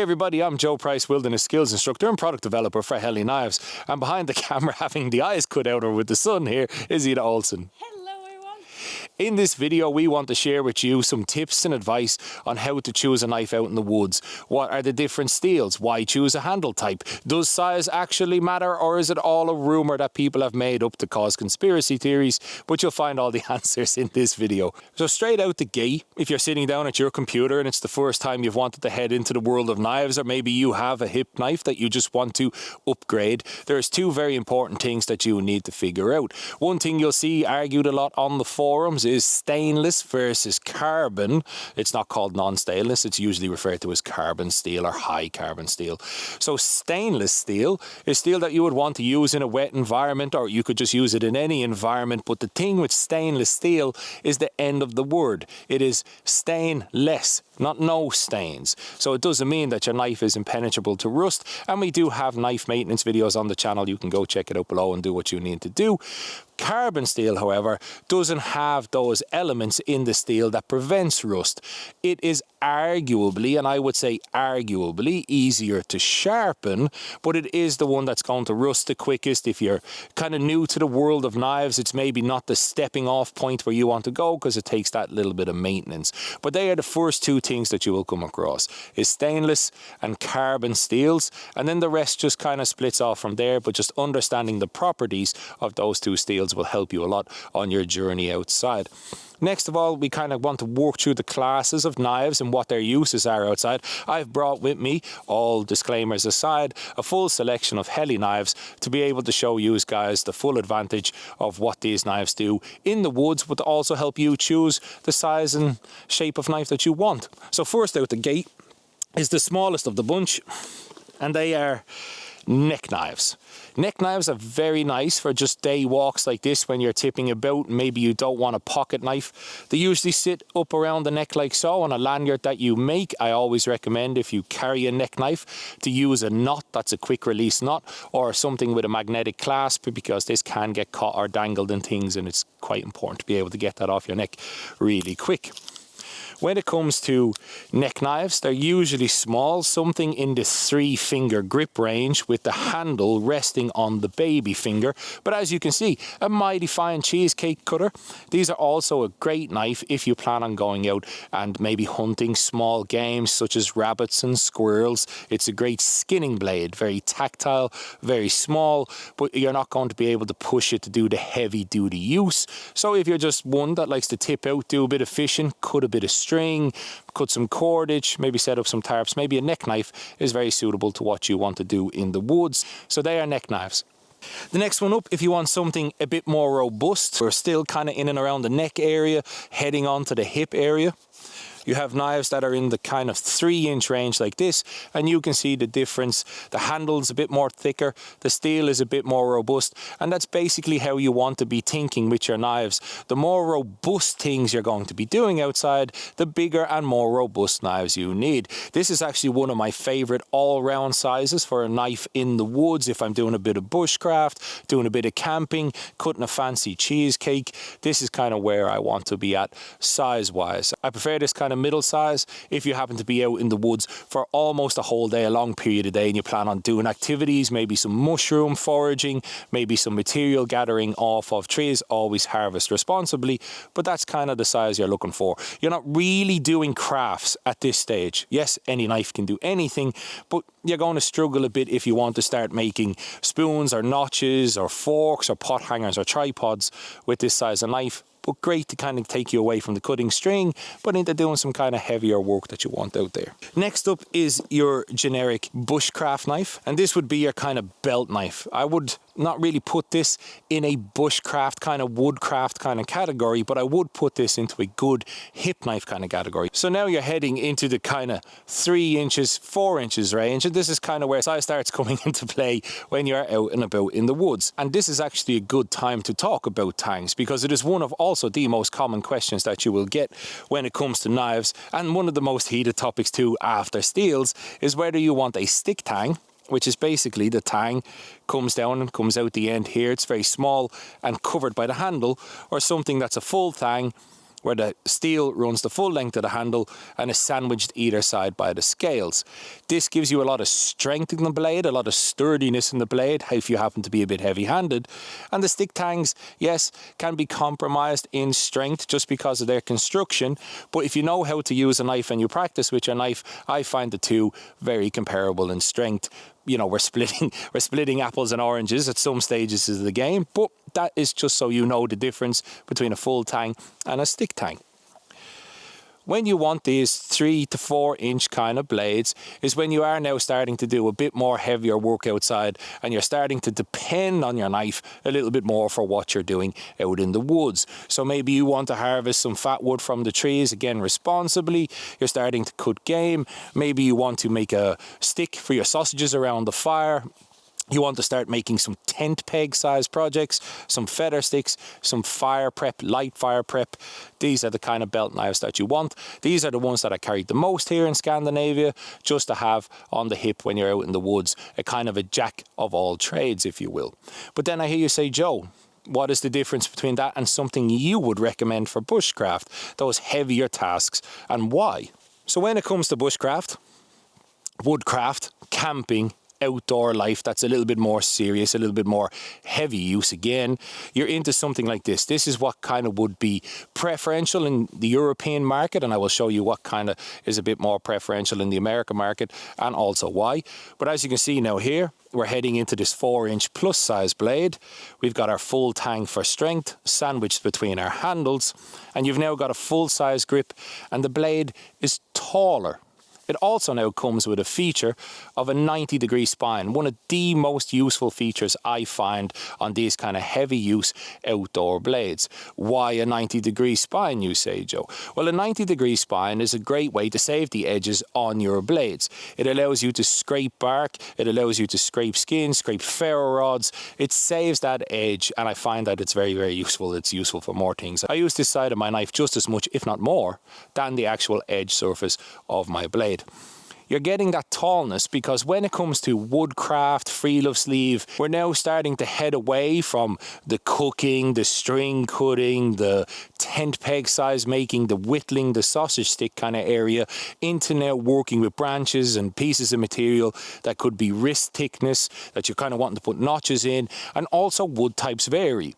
Hey everybody, I'm Joe Price, Wilderness Skills Instructor and Product Developer for Helly Knives. And behind the camera, having the eyes cut out or with the sun here, is Ida Olsen. Hello everyone. In this video, we want to share with you some tips and advice on how to choose a knife out in the woods. What are the different steels? Why choose a handle type? Does size actually matter, or is it all a rumor that people have made up to cause conspiracy theories? But you'll find all the answers in this video. So straight out the gate, if you're sitting down at your computer and it's the first time you've wanted to head into the world of knives, or maybe you have a hip knife that you just want to upgrade, there's two very important things that you need to figure out. One thing you'll see argued a lot on the forums is stainless versus carbon. It's not called non-stainless, it's usually referred to as carbon steel or high carbon steel. So stainless steel is steel that you would want to use in a wet environment, or you could just use it in any environment. But the thing with stainless steel is the end of the word. It is stainless, not no stains. So it doesn't mean that your knife is impenetrable to rust. And we do have knife maintenance videos on the channel. You can go check it out below and do what you need to do. Carbon steel, however, doesn't have those elements in the steel that prevents rust. It is arguably, and I would say arguably, easier to sharpen, but it is the one that's going to rust the quickest. If you're kind of new to the world of knives, it's maybe not the stepping off point where you want to go, because it takes that little bit of maintenance. But they are the first two things that you will come across, is stainless and carbon steels, and then the rest just kind of splits off from there. But just understanding the properties of those two steels will help you a lot on your journey outside. Next of all, we kind of want to work through the classes of knives and what their uses are outside. I've brought with me, all disclaimers aside, a full selection of Helly knives to be able to show you guys the full advantage of what these knives do in the woods, but to also help you choose the size and shape of knife that you want. So first out the gate is the smallest of the bunch, and they are neck knives. Neck knives are very nice for just day walks like this when you're tipping about. Maybe you don't want a pocket knife. They usually sit up around the neck like so on a lanyard that you make. I always recommend, if you carry a neck knife, to use a knot that's a quick release knot, or something with a magnetic clasp, because this can get caught or dangled in things, and it's quite important to be able to get that off your neck really quick. When it comes to neck knives, they're usually small, something in the 3-finger grip range, with the handle resting on the baby finger. But as you can see, a mighty fine cheesecake cutter. These are also a great knife if you plan on going out and maybe hunting small game such as rabbits and squirrels. It's a great skinning blade, very tactile, very small, but you're not going to be able to push it to do the heavy duty use. So if you're just one that likes to tip out, do a bit of fishing, cut a bit of string, cut some cordage, maybe set up some tarps, maybe a neck knife is very suitable to what you want to do in the woods. So they are neck knives. The next one up, if you want something a bit more robust, we're still kind of in and around the neck area, heading on to the hip area. You have knives that are in the kind of 3-inch range like this, and you can see the difference. The handle's a bit more thicker, the steel is a bit more robust, and that's basically how you want to be thinking with your knives. The more robust things you're going to be doing outside, the bigger and more robust knives you need. This is actually one of my favorite all-round sizes for a knife in the woods. If I'm doing a bit of bushcraft, doing a bit of camping, cutting a fancy cheesecake, this is kind of where I want to be at size-wise. I prefer this kind of middle size if you happen to be out in the woods for almost a whole day, a long period of day, and you plan on doing activities, maybe some mushroom foraging, maybe some material gathering off of trees. Always harvest responsibly, but that's kind of the size you're looking for. You're not really doing crafts at this stage. Yes, any knife can do anything, but you're going to struggle a bit if you want to start making spoons or notches or forks or pot hangers or tripods with this size of knife. But great to kind of take you away from the cutting string, but into doing some kind of heavier work that you want out there. Next up is your generic bushcraft knife, and this would be your kind of belt knife. I would not really put this in a bushcraft kind of woodcraft kind of category, but I would put this into a good hip knife kind of category. So now you're heading into the kind of 3 inches, 4 inches range, and this is kind of where size starts coming into play when you're out and about in the woods. And this is actually a good time to talk about tangs, because it is one of also the most common questions that you will get when it comes to knives, and one of the most heated topics too after steels is whether you want a stick tang, which is basically the tang comes down and comes out the end here. It's very small and covered by the handle, or something that's a full tang where the steel runs the full length of the handle and is sandwiched either side by the scales. This gives you a lot of strength in the blade, a lot of sturdiness in the blade, if you happen to be a bit heavy-handed. And the stick tangs, yes, can be compromised in strength just because of their construction, but if you know how to use a knife and you practice with your knife, I find the two very comparable in strength. You know, we're splitting apples and oranges at some stages of the game, but that is just so you know the difference between a full tang and a stick tang. When you want these 3 to 4 inch kind of blades is when you are now starting to do a bit more heavier work outside and you're starting to depend on your knife a little bit more for what you're doing out in the woods. So maybe you want to harvest some fat wood from the trees, again responsibly. You're starting to cut game. Maybe you want to make a stick for your sausages around the fire. You want to start making some tent peg size projects, some feather sticks, some fire prep, light fire prep. These are the kind of belt knives that you want. These are the ones that I carried the most here in Scandinavia, just to have on the hip when you're out in the woods, a kind of a jack of all trades, if you will. But then I hear you say, Joe, what is the difference between that and something you would recommend for bushcraft, those heavier tasks, and why? So when it comes to bushcraft, woodcraft, camping, outdoor life that's a little bit more serious, a little bit more heavy use again, you're into something like this. This is what kind of would be preferential in the European market, and I will show you what kind of is a bit more preferential in the American market and also why. But as you can see now here, we're heading into this 4-inch plus size blade. We've got our full tang for strength sandwiched between our handles, and you've now got a full size grip, and the blade is taller. It also now comes with a feature of a 90-degree spine, one of the most useful features I find on these kind of heavy use outdoor blades. Why a 90-degree spine, you say, Joe? Well, a 90-degree spine is a great way to save the edges on your blades. It allows you to scrape bark, it allows you to scrape skin, scrape ferro rods. It saves that edge, and I find that it's very, very useful. It's useful for more things. I use this side of my knife just as much, if not more, than the actual edge surface of my blade. You're getting that tallness because when it comes to woodcraft, free love sleeve, we're now starting to head away from the cooking, the string cutting, the tent peg size making, the whittling, the sausage stick kind of area, into now working with branches and pieces of material that could be wrist thickness, that you're kind of wanting to put notches in, and also wood types vary.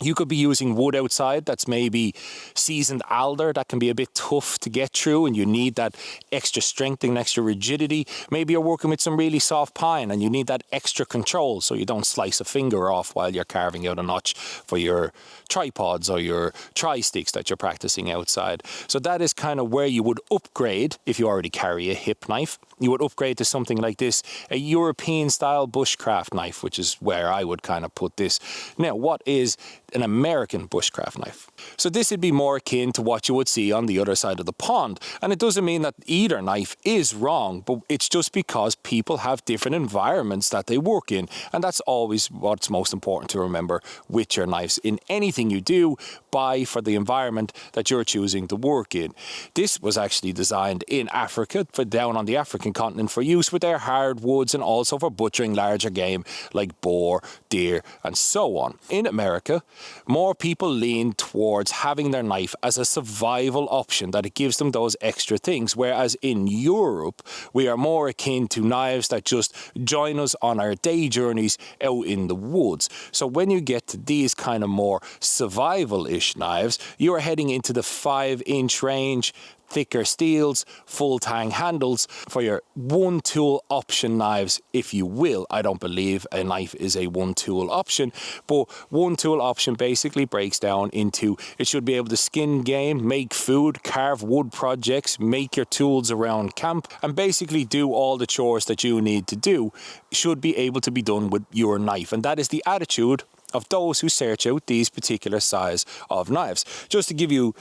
You could be using wood outside that's maybe seasoned alder that can be a bit tough to get through and you need that extra strength and extra rigidity. Maybe you're working with some really soft pine and you need that extra control so you don't slice a finger off while you're carving out a notch for your tripods or your tri-sticks that you're practicing outside. So that is kind of where you would upgrade if you already carry a hip knife. You would upgrade to something like this, a European style bushcraft knife, which is where I would kind of put this. Now, what is an American bushcraft knife? So this would be more akin to what you would see on the other side of the pond. And it doesn't mean that either knife is wrong, but it's just because people have different environments that they work in. And that's always what's most important to remember with your knives. In anything you do, buy for the environment that you're choosing to work in. This was actually designed in Africa, for down on the African continent, for use with their hardwoods and also for butchering larger game like boar, deer, and so on. In America, more people lean towards having their knife as a survival option, that it gives them those extra things, whereas in Europe, we are more akin to knives that just join us on our day journeys out in the woods. So when you get to these kind of more survival-ish knives, you are heading into the 5-inch range, thicker steels, full tang handles for your one tool option knives, if you will. I don't believe a knife is a one tool option, but one tool option basically breaks down into it should be able to skin game, make food, carve wood projects, make your tools around camp, and basically do all the chores that you need to do should be able to be done with your knife. And that is the attitude of those who search out these particular size of knives. Just to give you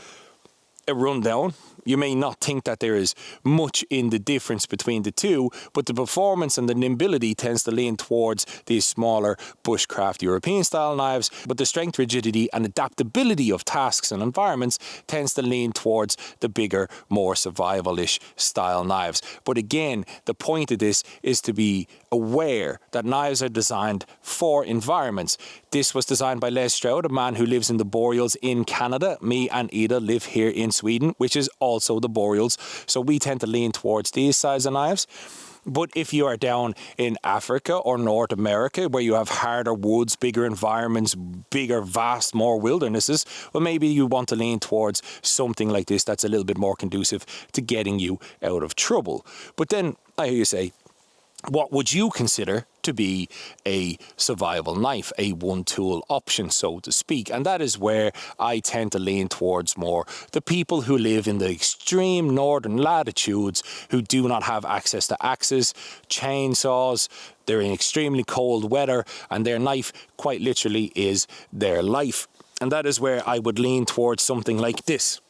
a rundown. You may not think that there is much in the difference between the two, but the performance and the nimbility tends to lean towards these smaller bushcraft European style knives, but the strength, rigidity and adaptability of tasks and environments tends to lean towards the bigger, more survival-ish style knives. But again, the point of this is to be aware that knives are designed for environments. This was designed by Les Stroud, a man who lives in the Boreals in Canada. Me and Ida live here in Sweden, which is also the Boreals. So we tend to lean towards these size of knives. But if you are down in Africa or North America, where you have harder woods, bigger environments, bigger, vast, more wildernesses, well, maybe you want to lean towards something like this that's a little bit more conducive to getting you out of trouble. But then I hear you say, what would you consider to be a survival knife, a one-tool option, so to speak? And that is where I tend to lean towards more the people who live in the extreme northern latitudes, who do not have access to axes, chainsaws. They're in extremely cold weather, and their knife quite literally is their life. And that is where I would lean towards something like this.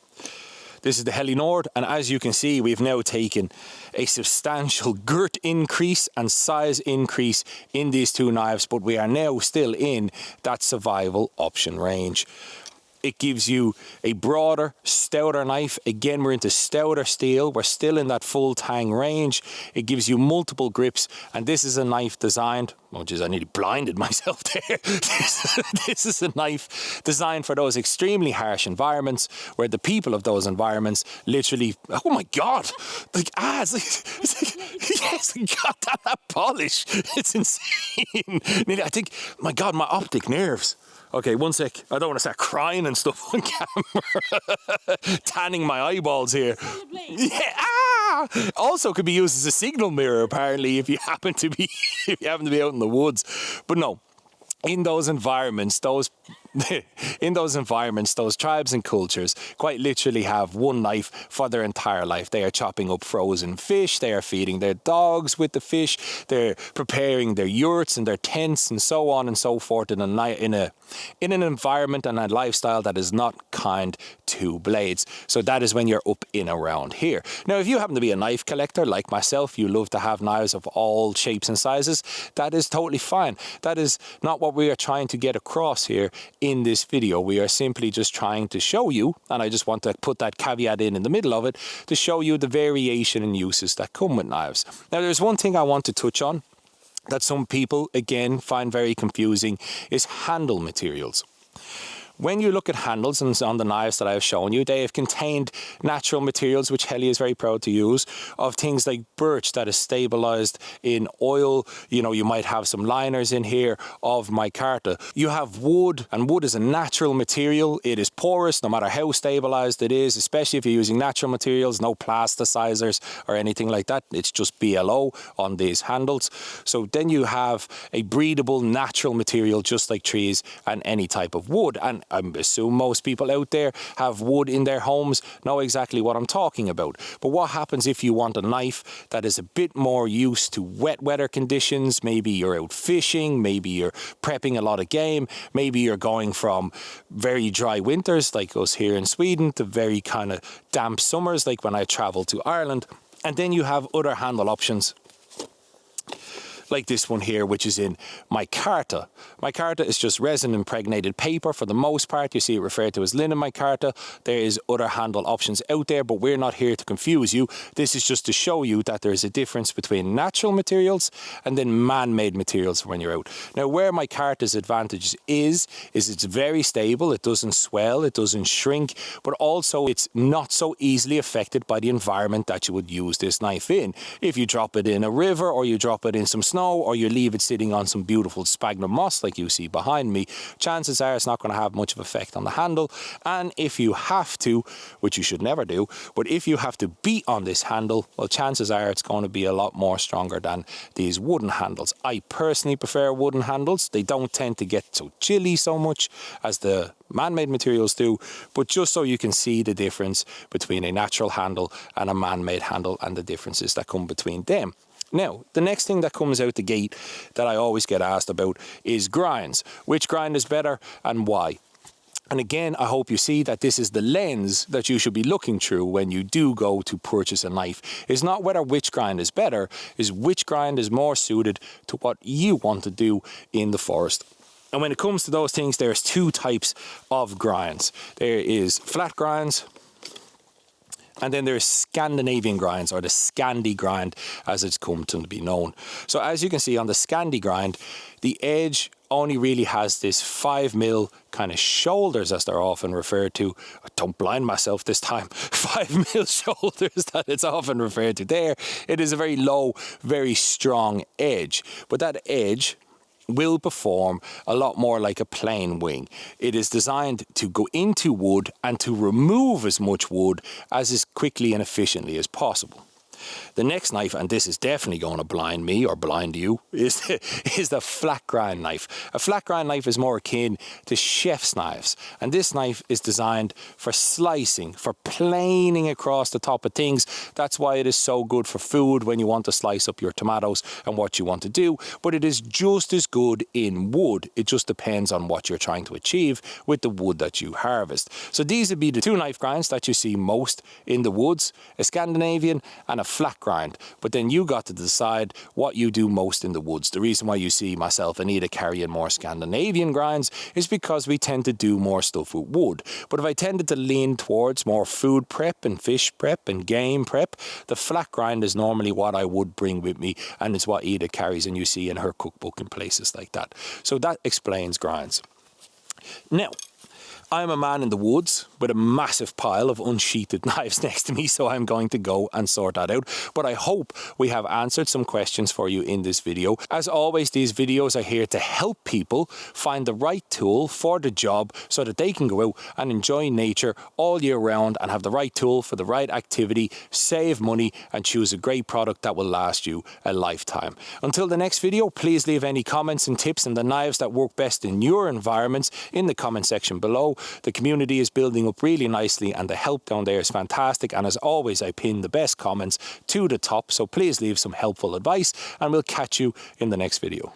This is the Heli Nord, and as you can see, we've now taken a substantial girth increase and size increase in these two knives, but we are now still in that survival option range. It gives you a broader, stouter knife. Again, we're into stouter steel. We're still in that full Tang range. It gives you multiple grips, and this is a knife designed, oh geez, I nearly blinded myself there. This is a knife designed for those extremely harsh environments where the people of those environments literally, oh my God, like, yes, God, that polish, it's insane. I think, my God, my optic nerves. Okay, one sec. I don't want to start crying and stuff on camera. Tanning my eyeballs here. Yeah. Also could be used as a signal mirror, apparently, if you happen to be out in the woods. But no, in those environments, those tribes and cultures quite literally have one knife for their entire life. They are chopping up frozen fish, they are feeding their dogs with the fish, they're preparing their yurts and their tents and so on and so forth in an environment and a lifestyle that is not kind to blades. So that is when you're up in around here. Now, if you happen to be a knife collector like myself, you love to have knives of all shapes and sizes, that is totally fine. That is not what we are trying to get across here in this video. We are simply just trying to show you, and I just want to put that caveat in the middle of it, to show you the variation in uses that come with knives. Now, there's one thing I want to touch on that some people, again, find very confusing, is handle materials. When you look at handles and on the knives that I've shown you, they have contained natural materials, which Heli is very proud to use, of things like birch that is stabilized in oil. You know, you might have some liners in here of micarta. You have wood, and wood is a natural material. It is porous, no matter how stabilized it is, especially if you're using natural materials, no plasticizers or anything like that. It's just BLO on these handles. So then you have a breathable, natural material, just like trees and any type of wood. And I assume most people out there have wood in their homes, know exactly what I'm talking about. But what happens if you want a knife that is a bit more used to wet weather conditions? Maybe you're out fishing, maybe you're prepping a lot of game, maybe you're going from very dry winters like us here in Sweden to very kind of damp summers like when I travel to Ireland. And then you have other handle options like this one here, which is in micarta. Micarta is just resin impregnated paper for the most part. You see it referred to as linen micarta. There is other handle options out there, but we're not here to confuse you. This is just to show you that there is a difference between natural materials and then man-made materials when you're out. Now, where micarta's advantage is it's very stable. It doesn't swell, it doesn't shrink, but also it's not so easily affected by the environment that you would use this knife in. If you drop it in a river, or you drop it in some snow, or you leave it sitting on some beautiful sphagnum moss like you see behind me, chances are it's not going to have much of effect on the handle. And if you have to, which you should never do, but if you have to beat on this handle, well, chances are it's going to be a lot more stronger than these wooden handles. I personally prefer wooden handles. They don't tend to get so chilly so much as the man-made materials do, but just so you can see the difference between a natural handle and a man-made handle and the differences that come between them. Now, the next thing that comes out the gate that I always get asked about is grinds. Which grind is better and why? And again, I hope you see that this is the lens that you should be looking through when you do go to purchase a knife. It's not whether which grind is better, is which grind is more suited to what you want to do in the forest. And when it comes to those things, there's two types of grinds. There is flat grinds, and then there's Scandinavian grinds, or the Scandi grind as it's come to be known. So as you can see on the Scandi grind, the edge only really has this 5mm kind of shoulders, as they're often referred to. Don't blind myself this time. 5mm shoulders that it's often referred to there. It is a very low, very strong edge, but that edge will perform a lot more like a plane wing. It is designed to go into wood and to remove as much wood as quickly and efficiently as possible. The next knife, and this is definitely going to blind me or blind you, is the flat grind knife. A flat grind knife is more akin to chef's knives, and this knife is designed for slicing, for planing across the top of things. That's why it is so good for food when you want to slice up your tomatoes and what you want to do, but it is just as good in wood. It just depends on what you're trying to achieve with the wood that you harvest. So these would be the two knife grinds that you see most in the woods, a Scandinavian and a flat grind. But then you got to decide what you do most in the woods. The reason why you see myself and Ida carrying more Scandinavian grinds is because we tend to do more stuff with wood. But if I tended to lean towards more food prep and fish prep and game prep, the flat grind is normally what I would bring with me, and it's what Ida carries and you see in her cookbook and places like that. So that explains grinds. Now, I'm a man in the woods with a massive pile of unsheathed knives next to me, so I'm going to go and sort that out. But I hope we have answered some questions for you in this video. As always, these videos are here to help people find the right tool for the job so that they can go out and enjoy nature all year round and have the right tool for the right activity, save money, and choose a great product that will last you a lifetime. Until the next video, please leave any comments and tips on the knives that work best in your environments in the comment section below. The community is building up really nicely and the help down there is fantastic, and as always I pin the best comments to the top, so please leave some helpful advice and we'll catch you in the next video.